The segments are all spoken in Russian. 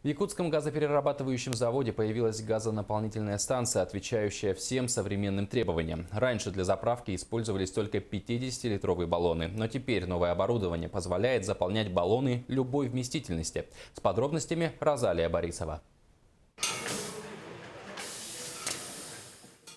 В Якутском газоперерабатывающем заводе появилась газонаполнительная станция, отвечающая всем современным требованиям. Раньше для заправки использовались только 50-литровые баллоны, но теперь новое оборудование позволяет заполнять баллоны любой вместительности. С подробностями Розалия Борисова.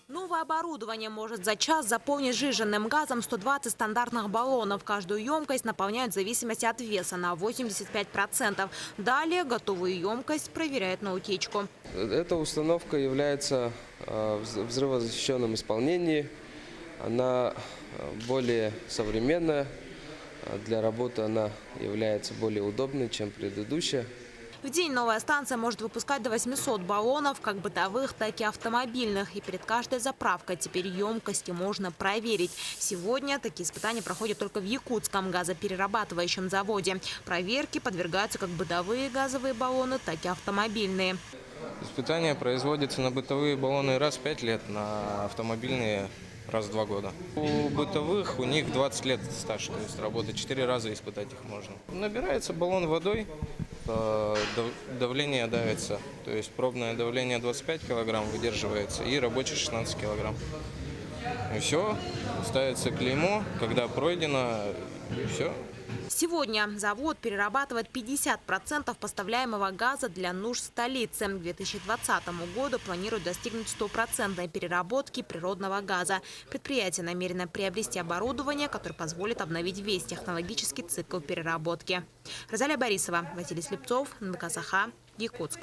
Новое оборудование может за час заполнить сжиженным газом 120 стандартных баллонов. Каждую емкость наполняют в зависимости от веса на 85%. Далее готовую емкость проверяют на утечку. Эта установка является в взрывозащищенном исполнении. Она более современная. Для работы она является более удобной, чем предыдущая. В день новая станция может выпускать до 800 баллонов, как бытовых, так и автомобильных. И перед каждой заправкой теперь емкости можно проверить. Сегодня такие испытания проходят только в Якутском газоперерабатывающем заводе. Проверки подвергаются как бытовые газовые баллоны, так и автомобильные. Испытания производятся на бытовые баллоны раз в 5 лет, на автомобильные раз в 2 года. У бытовых у них 20 лет стаж, то есть работать 4 раза испытать их можно. Набирается баллон водой, давление давится, то есть пробное давление 25 килограмм выдерживается и рабочий 16 килограмм. И все, ставится клеймо, когда пройдено, и все. Сегодня завод перерабатывает 50% поставляемого газа для нужд столицы. К 2020 году планируют достигнуть 100% переработки природного газа. Предприятие намерено приобрести оборудование, которое позволит обновить весь технологический цикл переработки. Розалия Борисова, Василий Слепцов, НК «Саха», Якутск.